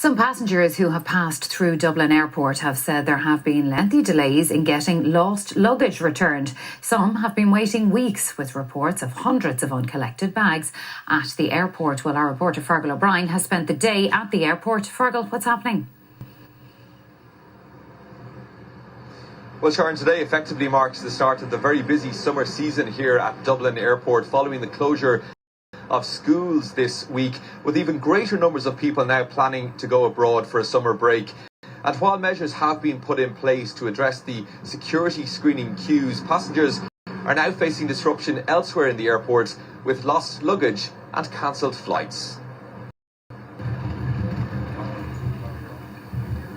Some passengers who have passed through Dublin Airport have said there have been lengthy delays in getting lost luggage returned. Some have been waiting weeks, with reports of hundreds of uncollected bags at the airport. Well, our reporter Fergal O'Brien has spent the day at the airport. Fergal, what's happening? Well, Sharon, today effectively marks the start of the very busy summer season here at Dublin Airport, following the closure of schools this week, with even greater numbers of people now planning to go abroad for a summer break. And while measures have been put in place to address the security screening queues, passengers are now facing disruption elsewhere in the airport with lost luggage and cancelled flights.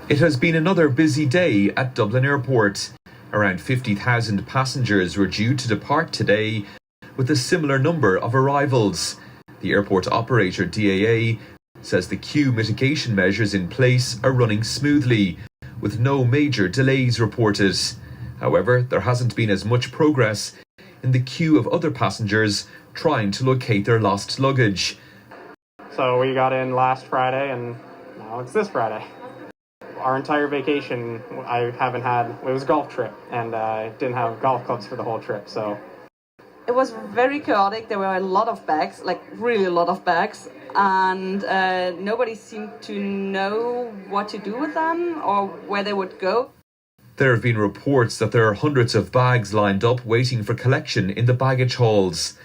It has been another busy day at Dublin Airport. Around 50,000 passengers were due to depart today, with a similar number of arrivals. The airport operator DAA says the queue mitigation measures in place are running smoothly, with no major delays reported. However, there hasn't been as much progress in the queue of other passengers trying to locate their lost luggage. So we got in last Friday and now it's this Friday. Our entire vacation I haven't had, it was a golf trip, and I didn't have golf clubs for the whole trip, so. It was very chaotic. There were a lot of bags, like really a lot of bags, and nobody seemed to know what to do with them or where they would go. There have been reports that there are hundreds of bags lined up waiting for collection in the baggage halls.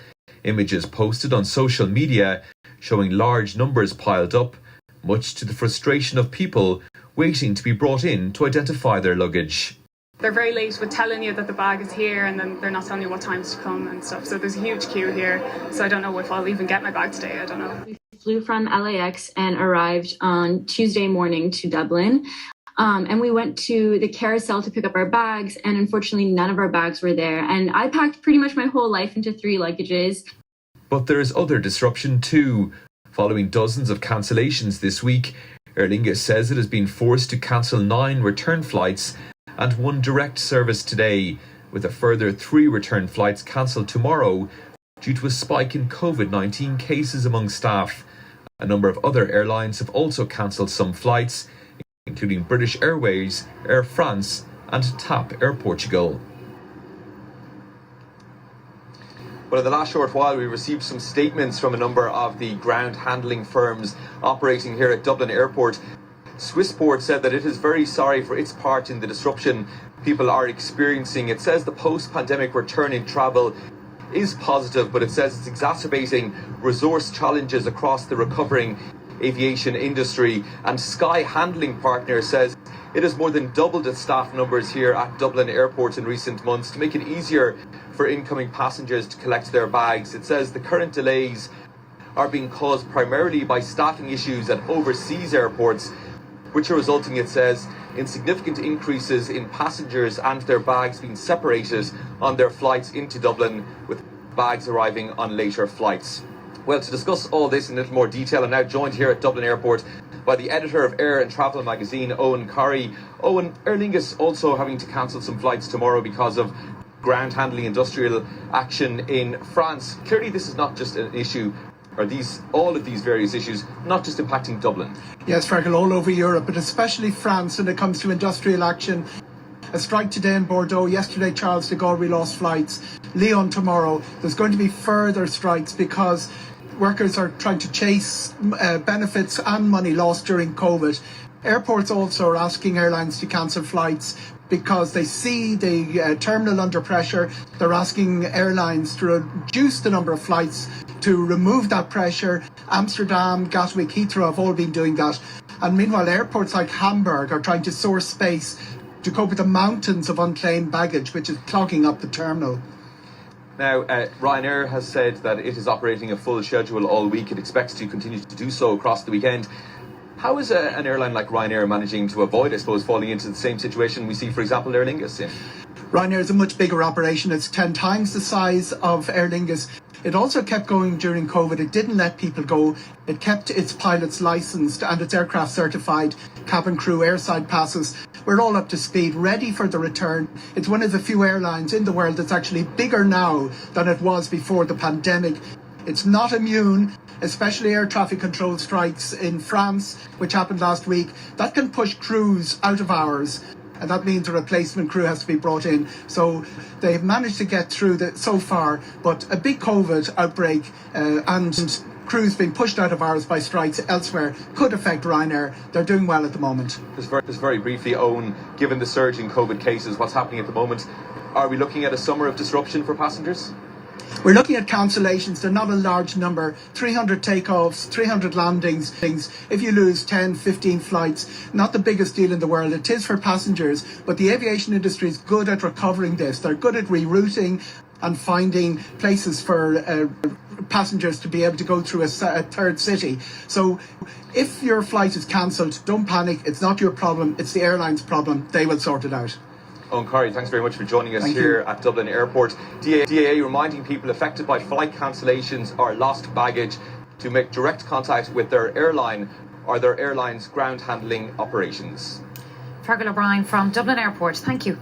Images posted on social media showing large numbers piled up, much to the frustration of people waiting to be brought in to identify their luggage. They're very late with telling you that the bag is here, and then they're not telling you what times to come and stuff. So there's a huge queue here. So I don't know if I'll even get my bag today. I don't know. We flew from LAX and arrived on Tuesday morning to Dublin. And we went to the carousel to pick up our bags. And unfortunately, none of our bags were there. And I packed pretty much my whole life into 3 luggages. But there is other disruption too. Following dozens of cancellations this week, Aer Lingus says it has been forced to cancel 9 return flights and 1 direct service today, with a further 3 return flights cancelled tomorrow due to a spike in COVID-19 cases among staff. A number of other airlines have also cancelled some flights, including British Airways, Air France and TAP Air Portugal. Well, in the last short while, we received some statements from a number of the ground handling firms operating here at Dublin Airport. Swissport said that it is very sorry for its part in the disruption people are experiencing. It says the post-pandemic return in travel is positive, but it says it's exacerbating resource challenges across the recovering aviation industry. And Sky Handling Partner says it has more than doubled its staff numbers here at Dublin Airport in recent months to make it easier for incoming passengers to collect their bags. It says the current delays are being caused primarily by staffing issues at overseas airports, which are resulting, it says, in significant increases in passengers and their bags being separated on their flights into Dublin, with bags arriving on later flights. Well, to discuss all this in a little more detail, I'm now joined here at Dublin Airport by the editor of Air and Travel magazine, Eoghan Corry. Owen, Aer Lingus also having to cancel some flights tomorrow because of ground handling industrial action in France. Clearly, this is not just an issue, or all of these various issues, not just impacting Dublin. Yes, Fergal, all over Europe, but especially France when it comes to industrial action. A strike today in Bordeaux. Yesterday, Charles de Gaulle, we lost flights. Lyon tomorrow. There's going to be further strikes because workers are trying to chase benefits and money lost during COVID. Airports also are asking airlines to cancel flights because they see the terminal under pressure. They're asking airlines to reduce the number of flights to remove that pressure. Amsterdam, Gatwick, Heathrow have all been doing that. And meanwhile, airports like Hamburg are trying to source space to cope with the mountains of unclaimed baggage, which is clogging up the terminal. Now, Ryanair has said that it is operating a full schedule all week. It expects to continue to do so across the weekend. How is an airline like Ryanair managing to avoid, I suppose, falling into the same situation we see, for example, Aer Lingus in? Ryanair is a much bigger operation. It's 10 times the size of Aer Lingus. It also kept going during COVID. It didn't let people go. It kept its pilots licensed and its aircraft certified, cabin crew, airside passes. We're all up to speed, ready for the return. It's one of the few airlines in the world that's actually bigger now than it was before the pandemic. It's not immune, especially air traffic control strikes in France, which happened last week. That can push crews out of hours, and that means a replacement crew has to be brought in. So they've managed to get through that so far, but a big COVID outbreak and crews being pushed out of hours by strikes elsewhere could affect Ryanair. They're doing well at the moment. Just very briefly, Eoghan, given the surge in COVID cases, what's happening at the moment, are we looking at a summer of disruption for passengers? We're looking at cancellations. They're not a large number. 300 takeoffs, 300 landings. If you lose 10, 15 flights, not the biggest deal in the world. It is for passengers, but the aviation industry is good at recovering this. They're good at rerouting and finding places for passengers to be able to go through a third city. So if your flight is cancelled, don't panic. It's not your problem. It's the airline's problem. They will sort it out. Eoghan Corry, thanks very much for joining us here at Dublin Airport. DAA reminding people affected by flight cancellations or lost baggage to make direct contact with their airline or their airline's ground handling operations. Fergal O'Brien from Dublin Airport, thank you.